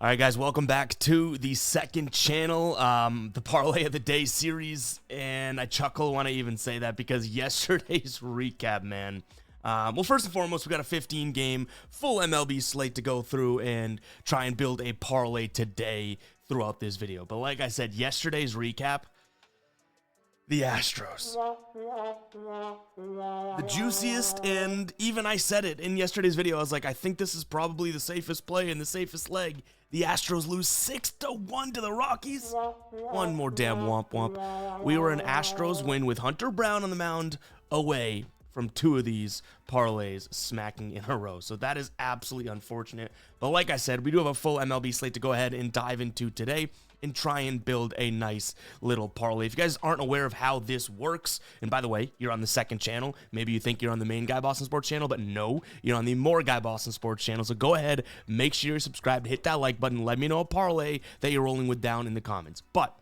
All right, guys, welcome back to the second channel, the Parlay of the Day series, and I chuckle when I even say that because yesterday's recap, man. Well, first and foremost, we got a 15-game full MLB slate to go through and try and build a parlay today throughout this video. But like I said, yesterday's recap, the Astros. The juiciest, and even I said it in yesterday's video, I was like, I think this is probably the safest play and the safest leg. The Astros lose 6-1 to the Rockies. One more damn womp womp. We were an Astros win with Hunter Brown on the mound away from two of these parlays smacking in a row. So that is absolutely unfortunate. But like I said, we do have a full MLB slate to go ahead and dive into today and try and build a nice little parlay. If you guys aren't aware of how this works, and by the way, you're on the second channel, maybe you think you're on the main Guy Boston Sports channel, but no, you're on the More Guy Boston Sports channel. So go ahead, make sure you're subscribed, hit that like button, let me know a parlay that you're rolling with down in the comments. But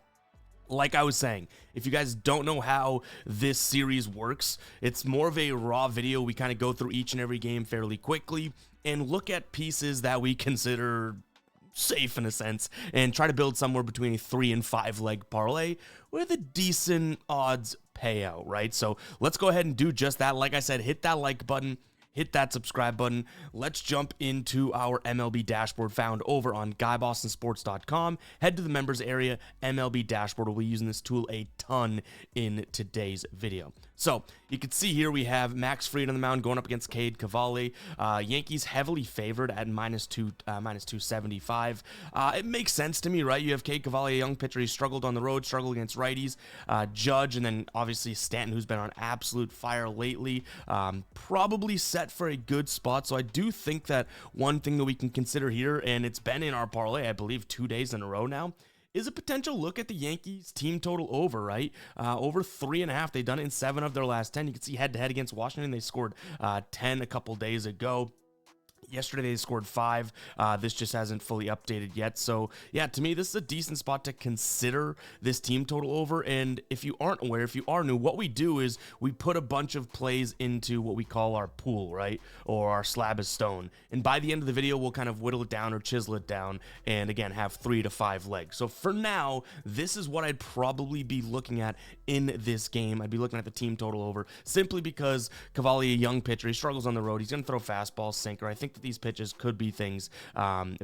like I was saying, if you guys don't know how this series works, it's more of a raw video. We kind of go through each and every game fairly quickly and look at pieces that we consider safe in a sense and try to build somewhere between a 3 and 5 leg parlay with a decent odds payout, right? So let's go ahead and do just that. Like I said, hit that like button, hit that subscribe button. Let's jump into our MLB dashboard found over on GuyBostonSports.com. Head to the members area, MLB dashboard. We'll be using this tool a ton in today's video. So you can see here we have Max Fried on the mound going up against Cade Cavalli. Yankees heavily favored at minus 275. It makes sense to me, right? You have Cade Cavalli, a young pitcher. He struggled on the road, struggled against righties. Judge, and then obviously Stanton, who's been on absolute fire lately. Probably set for a good spot. So I do think that one thing that we can consider here, and it's been in our parlay, I believe 2 days in a row now, is a potential look at the Yankees team total over, right? Over 3.5. They've done it in 7 of their last 10. You can see head-to-head against Washington. They scored 10 a couple days ago. Yesterday they scored 5. This just hasn't fully updated yet. So yeah, to me, this is a decent spot to consider this team total over. And if you aren't aware, if you are new, what we do is we put a bunch of plays into what we call our pool, right? Or our slab of stone. And by the end of the video, we'll kind of whittle it down or chisel it down. And again, have 3 to 5 legs. So for now, this is what I'd probably be looking at in this game. I'd be looking at the team total over simply because Cavalli, a young pitcher, he struggles on the road. He's going to throw fastball, sinker. I think that these pitches could be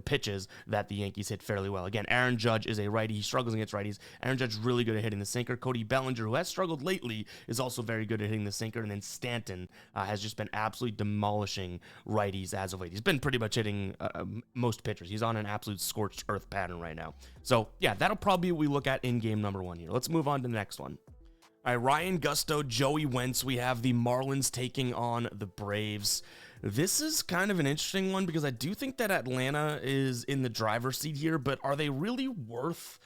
pitches that the Yankees hit fairly well. Again, Aaron Judge is a righty. He struggles against righties. Aaron Judge is really good at hitting the sinker. Cody Bellinger, who has struggled lately, is also very good at hitting the sinker. And then Stanton has just been absolutely demolishing righties as of late. He's been pretty much hitting most pitchers. He's on an absolute scorched earth pattern right now. So yeah, that'll probably be what we look at in game number 1 here. Let's move on to the next one. All right, Ryan Gusto, Joey Wentz. We have the Marlins taking on the Braves. This is kind of an interesting one because I do think that Atlanta is in the driver's seat here, but are they really worth,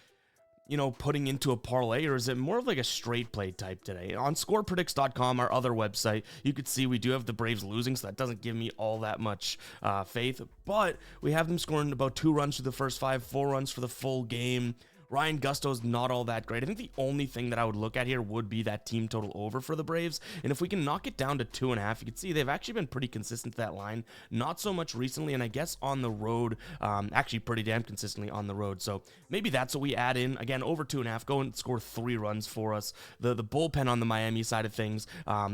putting into a parlay, or is it more of like a straight play type today? On scorepredicts.com, our other website, you could see we do have the Braves losing, so that doesn't give me all that much faith, but we have them scoring about 2 runs through the first 5, 4 runs for the full game. Ryan Gusto's not all that great. I think the only thing that I would look at here would be that team total over for the Braves. And if we can knock it down to 2.5, you can see they've actually been pretty consistent to that line. Not so much recently, and I guess on the road, actually pretty damn consistently on the road. So maybe that's what we add in. Again, over 2.5, go and score 3 runs for us. The bullpen on the Miami side of things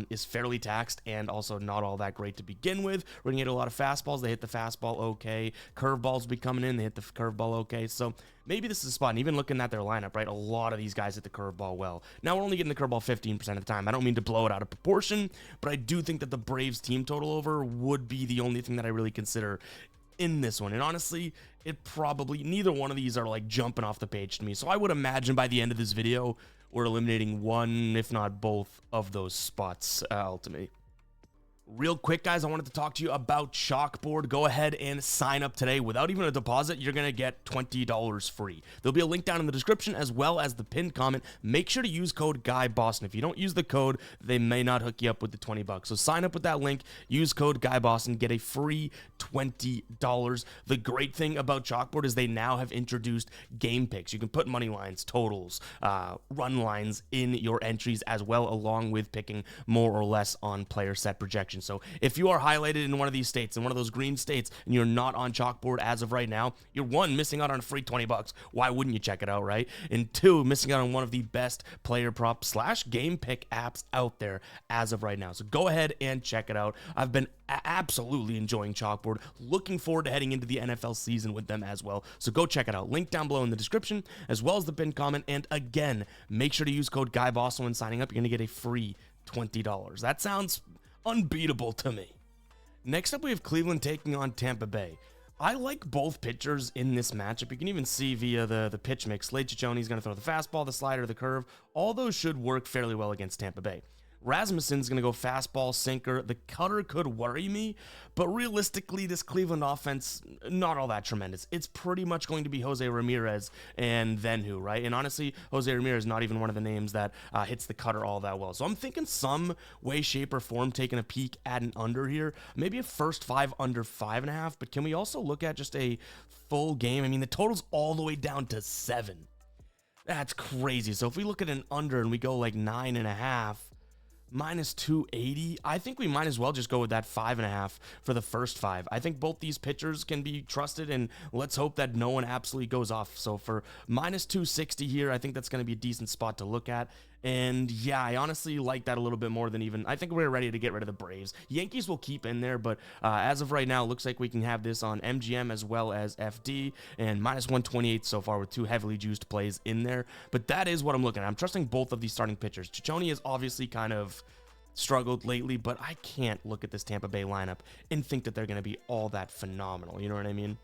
is fairly taxed and also not all that great to begin with. We're going to get a lot of fastballs. They hit the fastball okay. Curveballs will be coming in. They hit the curveball okay. So maybe this is a spot, and even looking at their lineup, right, a lot of these guys hit the curveball well. Now, we're only getting the curveball 15% of the time. I don't mean to blow it out of proportion, but I do think that the Braves team total over would be the only thing that I really consider in this one. And honestly, it probably, neither one of these are like jumping off the page to me. So I would imagine by the end of this video, we're eliminating one, if not both, of those spots ultimately. Real quick, guys, I wanted to talk to you about Chalkboard. Go ahead and sign up today. Without even a deposit, you're going to get $20 free. There'll be a link down in the description as well as the pinned comment. Make sure to use code GUYBOSTON. If you don't use the code, they may not hook you up with the $20. So sign up with that link, use code GUYBOSTON, get a free $20. The great thing about Chalkboard is they now have introduced game picks. You can put money lines, totals, run lines in your entries as well, along with picking more or less on player set projections action. So if you are highlighted in one of these states, in one of those green states, and you're not on Chalkboard as of right now, you're one, missing out on a free 20 bucks. Why wouldn't you check it out, right? And two, missing out on one of the best player prop / game pick apps out there as of right now. So go ahead and check it out. I've been absolutely enjoying Chalkboard. Looking forward to heading into the NFL season with them as well. So go check it out. Link down below in the description, as well as the pinned comment. And again, make sure to use code GUYBOSS when signing up. You're going to get a free $20. That sounds unbeatable to me. Next up, we have Cleveland taking on Tampa Bay. I like both pitchers in this matchup. You can even see via the pitch mix. Slade Ciccione's going to throw the fastball, the slider, the curve. All those should work fairly well against Tampa Bay. Rasmussen's going to go fastball, sinker. The cutter could worry me, but realistically, this Cleveland offense, not all that tremendous. It's pretty much going to be Jose Ramirez and then who, right? And honestly, Jose Ramirez is not even one of the names that hits the cutter all that well. So I'm thinking some way, shape, or form taking a peek at an under here. Maybe a first 5 under 5.5, but can we also look at just a full game? I mean, the total's all the way down to 7. That's crazy. So if we look at an under and we go like 9.5, minus 280, I think we might as well just go with that 5.5 for the first 5. I think both these pitchers can be trusted, and let's hope that no one absolutely goes off. So for minus 260 here, I think that's going to be a decent spot to look at. And yeah, I honestly like that a little bit more than even, I think we're ready to get rid of the Braves. Yankees will keep in there, but as of right now, it looks like we can have this on MGM as well as FD, and minus 128 so far with 2 heavily juiced plays in there. But that is what I'm looking at. I'm trusting both of these starting pitchers. Ciccione has obviously kind of struggled lately, but I can't look at this Tampa Bay lineup and think that they're going to be all that phenomenal. You know what I mean?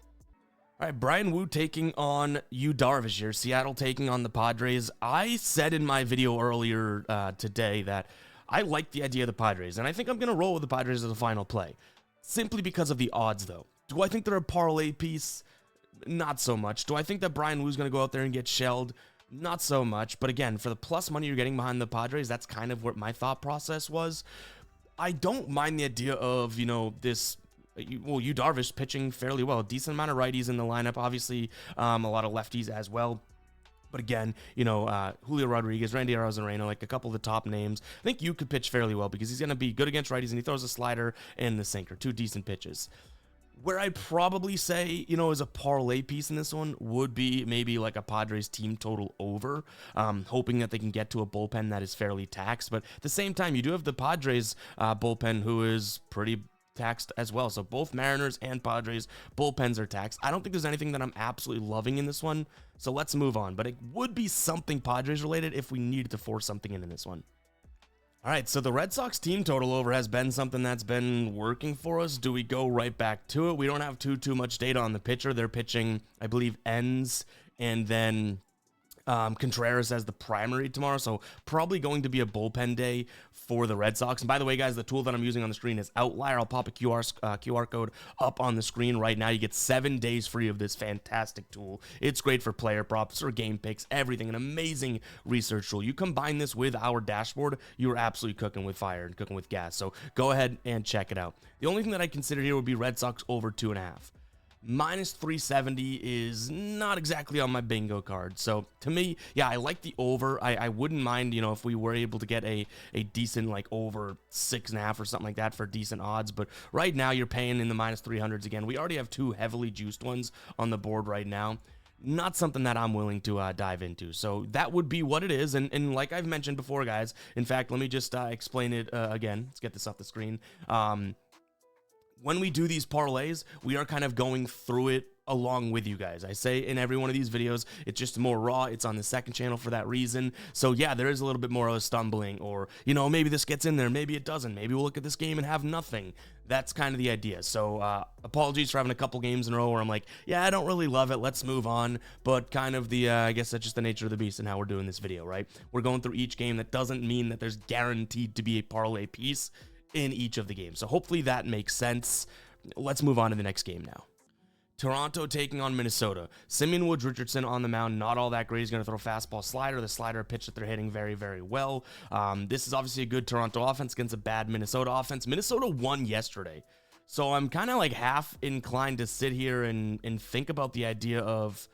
All right, Brian Wu taking on Yu Darvish here. Seattle taking on the Padres. I said in my video earlier today that I like the idea of the Padres, and I think I'm going to roll with the Padres as a final play, simply because of the odds, though. Do I think they're a parlay piece? Not so much. Do I think that Brian Wu's going to go out there and get shelled? Not so much. But again, for the plus money you're getting behind the Padres, that's kind of what my thought process was. I don't mind the idea of, you know, this... Well, Yu Darvish pitching fairly well. Decent amount of righties in the lineup. Obviously, a lot of lefties as well. But again, you know, Julio Rodriguez, Randy Arozarena, like a couple of the top names. I think Yu could pitch fairly well because he's going to be good against righties, and he throws a slider and the sinker. 2 decent pitches. Where I'd probably say, you know, as a parlay piece in this one would be maybe like a Padres team total over, hoping that they can get to a bullpen that is fairly taxed. But at the same time, you do have the Padres bullpen who is pretty taxed as well. So both Mariners and Padres bullpens are taxed. I don't think there's anything that I'm absolutely loving in this one. So let's move on. But it would be something Padres related if we needed to force something in this one. All right, so the Red Sox team total over has been something that's been working for us. Do we go right back to it? We don't have too much data on the pitcher. They're pitching, I believe, ends and then Contreras as the primary tomorrow, so probably going to be a bullpen day for the Red Sox. And by the way, guys, the tool that I'm using on the screen is Outlier. I'll pop a QR code up on the screen right now. You get 7 days free of this fantastic tool. It's great for player props, for game picks, everything. An amazing research tool. You combine this with our dashboard, you're absolutely cooking with fire and cooking with gas. So go ahead and check it out. The only thing that I consider here would be Red Sox over 2.5. Minus 370 is not exactly on my bingo card. So to me, yeah, I like the over. I wouldn't mind, you know, if we were able to get a decent like over 6.5 or something like that for decent odds. But right now you're paying in the minus 300s again. We already have 2 heavily juiced ones on the board right now. Not something that I'm willing to dive into. So that would be what it is. And like I've mentioned before, guys, in fact, let me just explain it again. Let's get this off the screen. When we do these parlays, we are kind of going through it along with you guys. I say in every one of these videos, it's just more raw. It's on the second channel for that reason. So yeah, there is a little bit more of a stumbling, or, you know, maybe this gets in there, maybe it doesn't. Maybe we'll look at this game and have nothing. That's kind of the idea. So apologies for having a couple games in a row where I'm like, yeah, I don't really love it. Let's move on. But kind of the, I guess that's just the nature of the beast and how we're doing this video, right? We're going through each game. That doesn't mean that there's guaranteed to be a parlay piece in each of the games. So hopefully that makes sense. Let's move on to the next game now. Toronto taking on Minnesota. Simeon Woods Richardson on the mound, not all that great. He's going to throw fastball slider, the slider pitch that they're hitting very, very well. This is obviously a good Toronto offense against a bad Minnesota offense. Minnesota won yesterday. So I'm kind of like half inclined to sit here and think about the idea of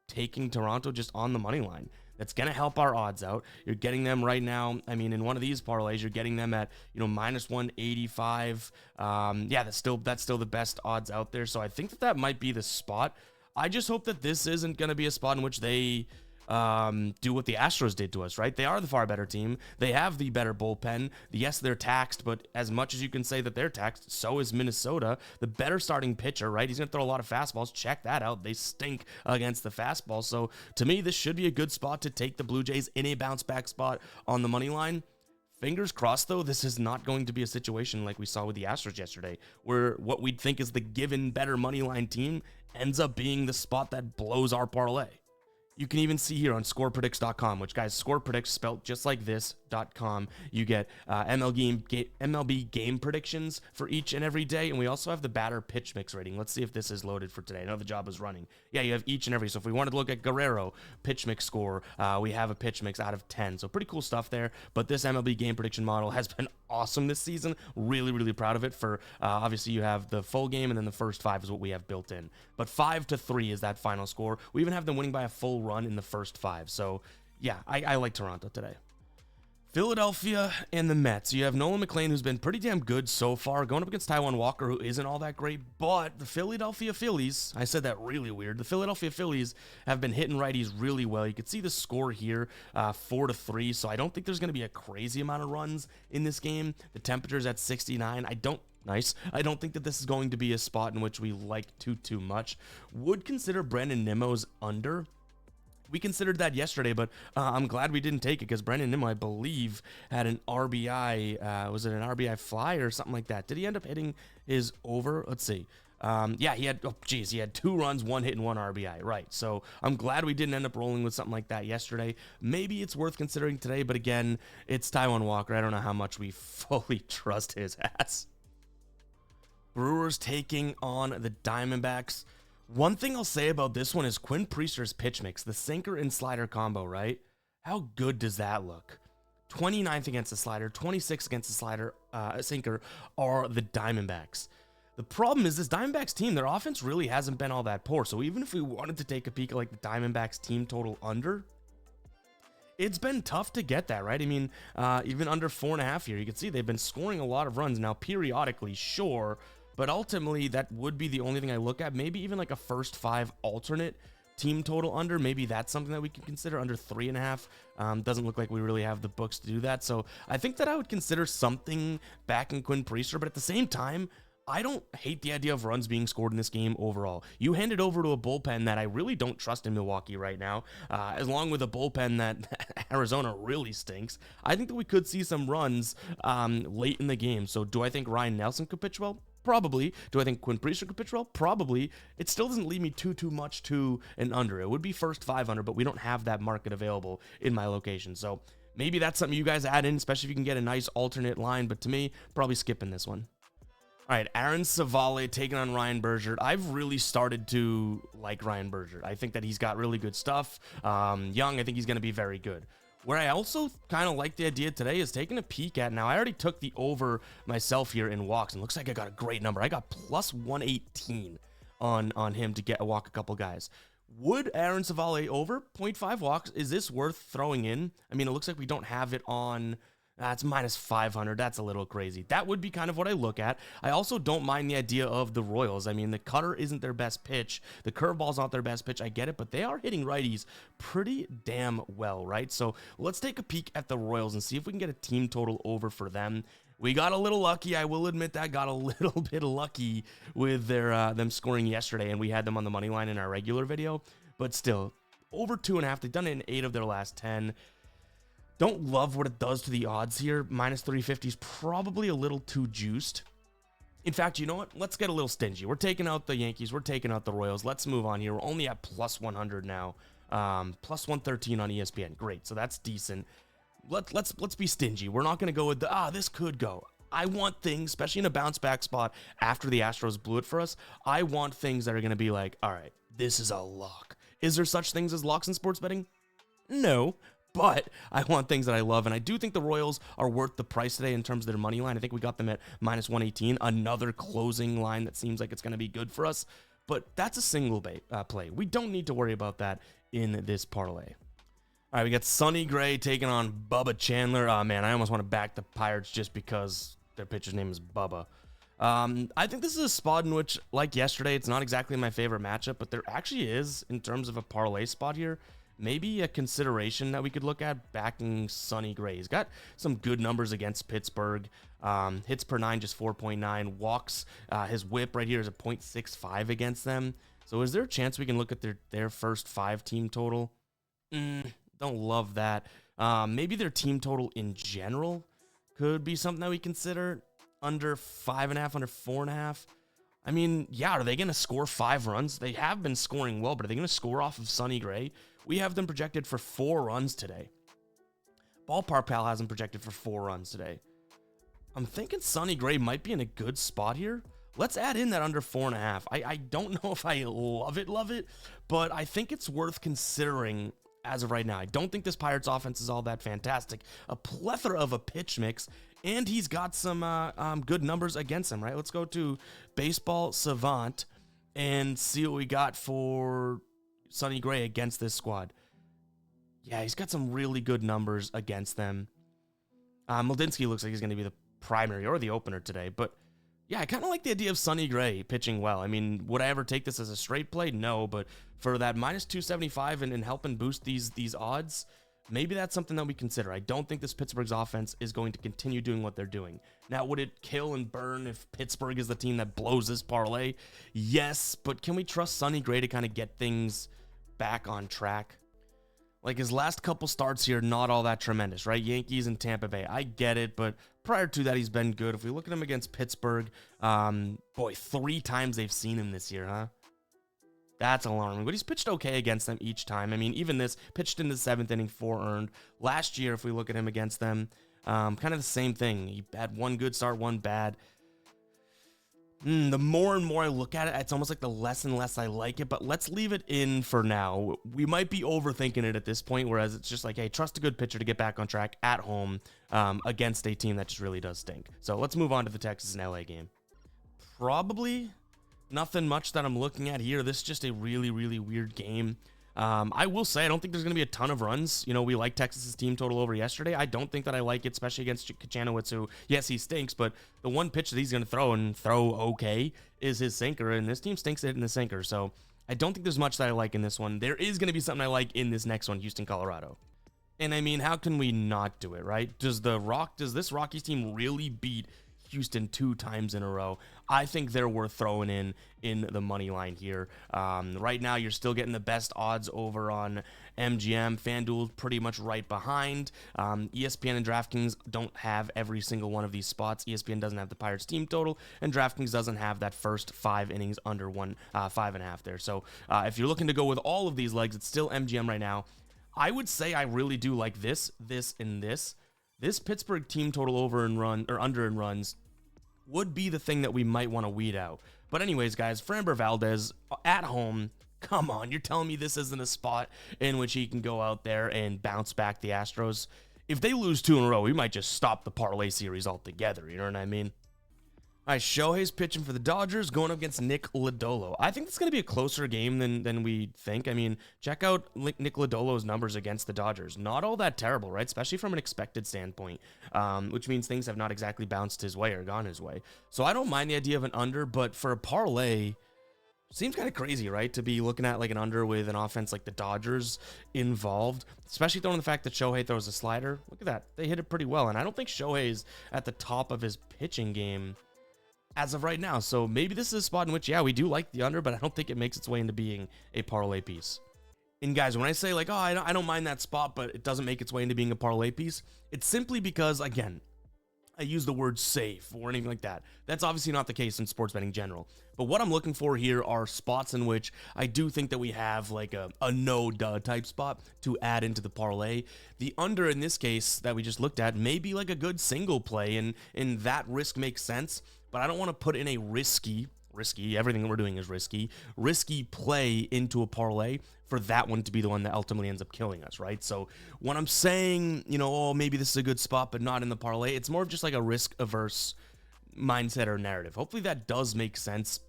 taking Toronto just on the money line. That's going to help our odds out. You're getting them right now. I mean, in one of these parlays, you're getting them at, minus 185. Yeah, that's still the best odds out there. So I think that might be the spot. I just hope that this isn't going to be a spot in which they do what the Astros did to us, right? They are the far better team. They have the better bullpen. Yes, they're taxed, but as much as you can say that they're taxed, so is Minnesota. The better starting pitcher, right? He's going to throw a lot of fastballs. Check that out. They stink against the fastball. So to me, this should be a good spot to take the Blue Jays in a bounce back spot on the money line. Fingers crossed, though, this is not going to be a situation like we saw with the Astros yesterday, where what we'd think is the given better money line team ends up being the spot that blows our parlay. You can even see here on scorepredicts.com, which, guys, scorepredicts spelled just like this.com. You get MLB game predictions for each and every day, and we also have the batter pitch mix rating. Let's see if this is loaded for today. I know the job is running. Yeah, you have each and every. So if we wanted to look at Guerrero pitch mix score, we have a pitch mix out of 10. So pretty cool stuff there. But this MLB game prediction model has been awesome this season. Really, really proud of it. For obviously, you have the full game, and then the first 5 is what we have built in. But 5-3 is that final score. We even have them winning by a full run in the first 5. So yeah, I like Toronto today. Philadelphia and the Mets. You have Nolan McLean, who's been pretty damn good so far, going up against Taijuan Walker, who isn't all that great. But the Philadelphia Phillies, I said that really weird. The Philadelphia Phillies have been hitting righties really well. You can see the score here, 4-3. So I don't think there's going to be a crazy amount of runs in this game. The temperature's at 69. I don't think that this is going to be a spot in which we like too much. Would consider Brandon Nimmo's under. We considered that yesterday, but I'm glad we didn't take it because Brandon Nimmo, I believe, had an RBI. Was it an RBI fly or something like that? Did he end up hitting his over? Let's see. Yeah, he had 2 runs, 1 hit, and 1 RBI. Right. So I'm glad we didn't end up rolling with something like that yesterday. Maybe it's worth considering today, but again, it's Taijuan Walker. I don't know how much we fully trust his ass. Brewers taking on the Diamondbacks. One thing I'll say about this one is Quinn Priester's pitch mix, the sinker and slider combo, right? How good does that look? 29th against the slider, 26th against the slider, sinker are the Diamondbacks. The problem is this Diamondbacks team, their offense really hasn't been all that poor. So even if we wanted to take a peek at like the Diamondbacks team total under, it's been tough to get that, right? I mean, even under 4.5 here, you can see they've been scoring a lot of runs now periodically, sure. But ultimately, that would be the only thing I look at. Maybe even like a first 5 alternate team total under. Maybe that's something that we can consider under 3.5. Doesn't look like we really have the books to do that. So I think that I would consider something back in Quinn Priester. But at the same time, I don't hate the idea of runs being scored in this game overall. You hand it over to a bullpen that I really don't trust in Milwaukee right now, along with a bullpen that Arizona really stinks. I think that we could see some runs late in the game. So do I think Ryan Nelson could pitch well? Probably. Do I think Quinn Priester could pitch well? Probably. It still doesn't lead me too much to an under. It would be first 5 under, but we don't have that market available in my location. So maybe that's something you guys add in, especially if you can get a nice alternate line. But to me, probably skipping this one. All right, Aaron Savale taking on Ryan Bergert. I've really started to like Ryan Bergert. I think that he's got really good stuff. Young, I think he's going to be very good. Where I also kind of like the idea today is taking a peek at, now I already took the over myself here in walks, and looks like I got a great number. I got plus 118 on him to get a walk a couple guys. Would Aaron Savale over 0.5 walks? Is this worth throwing in? I mean, it looks like we don't have it on... That's minus 500. That's a little crazy. That would be kind of what I look at. I also don't mind the idea of the Royals. I mean, the cutter isn't their best pitch. The curveball's not their best pitch. I get it, but they are hitting righties pretty damn well, right? So let's take a peek at the Royals and see if we can get a team total over for them. We got a little lucky. I will admit that. Got a little bit lucky with their them scoring yesterday, and we had them on the money line in our regular video. But still, over 2.5. They've done it in 8 of their last 10. Don't love what it does to the odds here. Minus 350 is probably a little too juiced. In fact, you know what? Let's get a little stingy. We're taking out the Yankees. We're taking out the Royals. Let's move on here. We're only at plus 100 now. Plus 113 on ESPN. Great. So that's decent. Let's be stingy. We're not going to go with the, this could go. I want things, especially in a bounce back spot after the Astros blew it for us. I want things that are going to be like, all right, this is a lock. Is there such things as locks in sports betting? No. But I want things that I love, and I do think the Royals are worth the price today in terms of their money line. I think we got them at minus 118, another closing line that seems like it's going to be good for us. But that's a single play. We don't need to worry about that in this parlay. All right, we got Sonny Gray taking on Bubba Chandler. Oh, man, I almost want to back the Pirates just because their pitcher's name is Bubba. I think this is a spot in which, like yesterday, it's not exactly my favorite matchup, but there actually is, in terms of a parlay spot here, maybe a consideration that we could look at backing Sonny Gray. He's got some good numbers against Pittsburgh. Hits per 9, just 4.9. Walks, his whip right here is a .65 against them. So is there a chance we can look at their first 5 team total? Don't love that. Maybe their team total in general could be something that we consider. Under 5.5, under 4.5. I mean, yeah, are they going to score 5 runs? They have been scoring well, but are they going to score off of Sonny Gray? We have them projected for 4 runs today. Ballpark Pal has them projected for 4 runs today. I'm thinking Sonny Gray might be in a good spot here. Let's add in that under 4.5. I don't know if I love it, but I think it's worth considering as of right now. I don't think this Pirates offense is all that fantastic. A plethora of a pitch mix, and he's got some good numbers against him, right? Let's go to Baseball Savant and see what we got for Sonny Gray against this squad. Yeah, he's got some really good numbers against them. Moldinsky looks like he's going to be the primary or the opener today, but yeah, I kind of like the idea of Sonny Gray pitching well. I mean, would I ever take this as a straight play? No, but for that minus 275 and helping boost these odds, maybe that's something that we consider. I don't think this Pittsburgh's offense is going to continue doing what they're doing. Now, would it kill and burn if Pittsburgh is the team that blows this parlay? Yes, but can we trust Sonny Gray to kind of get things back on track? Like his last couple starts here, not all that tremendous, right? Yankees and Tampa Bay. I get it, but prior to that, he's been good. If we look at him against Pittsburgh, boy, 3 times they've seen him this year, huh? That's alarming, but he's pitched okay against them each time. I mean, even this, pitched in the 7th inning, 4 earned. Last year, if we look at him against them, kind of the same thing. He had 1 good start, 1 bad. The more and more I look at it, it's almost like the less and less I like it, but let's leave it in for now. We might be overthinking it at this point, whereas it's just like, hey, trust a good pitcher to get back on track at home against a team that just really does stink. So let's move on to the Texas and LA game. Probably nothing much that I'm looking at here. This is just a really, really weird game. I will say, I don't think there's going to be a ton of runs. You know, we like Texas's team total over yesterday. I don't think that I like it, especially against Kachanowicz, who, yes, he stinks, but the one pitch that he's going to throw and throw okay is his sinker, and this team stinks at hitting the sinker. So I don't think there's much that I like in this one. There is going to be something I like in this next one, Houston, Colorado. And I mean, how can we not do it, right? Does this Rockies team really beat Houston 2 times in a row? I think they're worth throwing in the money line here. Right now, you're still getting the best odds over on MGM. FanDuel's pretty much right behind. ESPN and DraftKings don't have every single one of these spots. ESPN doesn't have the Pirates team total, and DraftKings doesn't have that first 5 innings under 5.5 there. So if you're looking to go with all of these legs, it's still MGM right now. I would say I really do like this, and this. This Pittsburgh team total over and run or under in runs would be the thing that we might want to weed out. But anyways, guys, Framber Valdez at home. Come on, you're telling me this isn't a spot in which he can go out there and bounce back the Astros? If they lose 2 in a row, we might just stop the parlay series altogether. You know what I mean? All right, Shohei's pitching for the Dodgers, going up against Nick Lodolo. I think it's going to be a closer game than we think. I mean, check out Nick Lodolo's numbers against the Dodgers. Not all that terrible, right? Especially from an expected standpoint, which means things have not exactly bounced his way or gone his way. So I don't mind the idea of an under, but for a parlay, seems kind of crazy, right? To be looking at like an under with an offense like the Dodgers involved, especially throwing the fact that Shohei throws a slider. Look at that. They hit it pretty well, and I don't think Shohei's at the top of his pitching game as of right now. So maybe this is a spot in which, yeah, we do like the under, but I don't think it makes its way into being a parlay piece. And guys, when I say like, oh, I don't mind that spot, but it doesn't make its way into being a parlay piece, it's simply because, again, I use the word safe or anything like that. That's obviously not the case in sports betting in general. But what I'm looking for here are spots in which I do think that we have like a no-duh type spot to add into the parlay. The under in this case that we just looked at may be like a good single play, and that risk makes sense. But I don't want to put in a risky, everything that we're doing is risky play into a parlay for that one to be the one that ultimately ends up killing us, right? So when I'm saying, you know, oh, maybe this is a good spot, but not in the parlay, it's more of just like a risk-averse mindset or narrative. Hopefully that does make sense.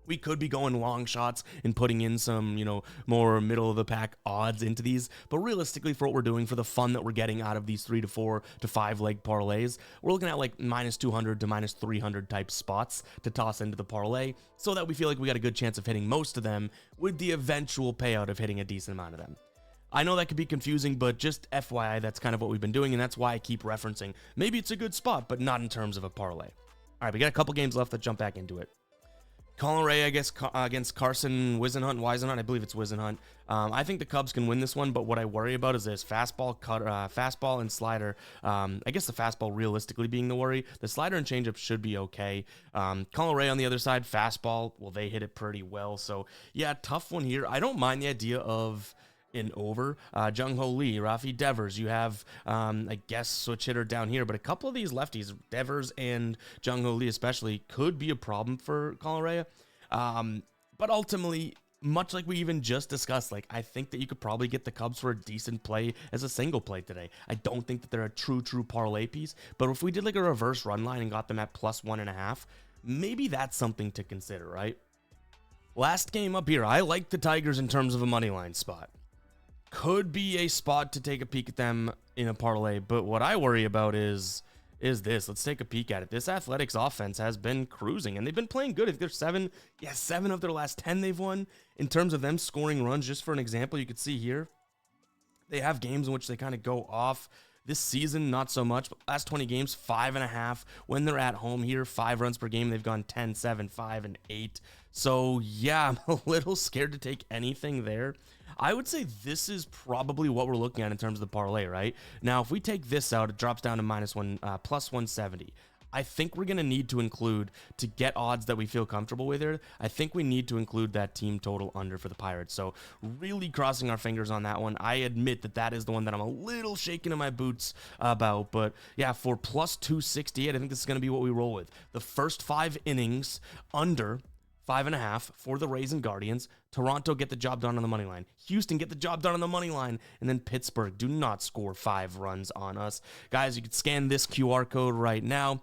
We could be going long shots and putting in some, more middle of the pack odds into these. But realistically, for what we're doing, for the fun that we're getting out of these 3 to 4 to 5 leg parlays, we're looking at like minus 200 to minus 300 type spots to toss into the parlay so that we feel like we got a good chance of hitting most of them with the eventual payout of hitting a decent amount of them. I know that could be confusing, but just FYI, that's kind of what we've been doing, and that's why I keep referencing maybe it's a good spot, but not in terms of a parlay. All right, we got a couple games left. Let's jump back into it. Colin Ray, I guess, against Carson Wisenhunt. I believe it's Wisenhunt. I think the Cubs can win this one, but what I worry about is this fastball and slider. I guess the fastball realistically being the worry. The slider and changeup should be okay. Colin Ray on the other side, fastball, well, they hit it pretty well. So, yeah, tough one here. I don't mind the idea of an over. Jung Ho Lee, Rafi Devers. You have, I guess, switch hitter down here, but a couple of these lefties, Devers and Jung Ho Lee especially, could be a problem for Colin Ray. But ultimately, much like we even just discussed, like, I think that you could probably get the Cubs for a decent play as a single play today. I don't think that they're a true parlay piece, but if we did like a reverse run line and got them at plus 1.5, maybe that's something to consider, right? Last game up here, I like the Tigers in terms of a money line spot. Could be a spot to take a peek at them in a parlay, but what I worry about is this. Let's take a peek at it. This Athletics offense has been cruising, and they've been playing good. If they're 7 of their last 10 they've won. In terms of them scoring runs, just for an example, you could see here, they have games in which they kind of go off. This season, not so much, but last 20 games, 5.5. When they're at home here, 5 runs per game, they've gone 10, 7, 5, and 8. So, yeah, I'm a little scared to take anything there. I would say this is probably what we're looking at in terms of the parlay, right? Now, if we take this out, it drops down to plus 170. I think we're going to need to include, to get odds that we feel comfortable with here, I think we need to include that team total under for the Pirates. So really crossing our fingers on that one. I admit that that is the one that I'm a little shaking in my boots about. But yeah, for plus 268, I think this is going to be what we roll with. The first 5 innings under 5.5 for the Rays and Guardians. Toronto get the job done on the money line. Houston get the job done on the money line. And then Pittsburgh do not score 5 runs on us. Guys, you can scan this QR code right now.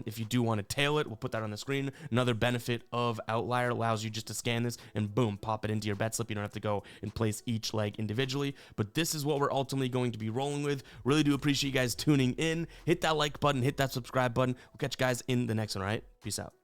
If you do want to tail it, we'll put that on the screen. Another benefit of Outlier allows you just to scan this and boom, pop it into your bet slip. You don't have to go and place each leg individually. But this is what we're ultimately going to be rolling with. Really do appreciate you guys tuning in. Hit that like button, hit that subscribe button. We'll catch you guys in the next one, all right? Peace out.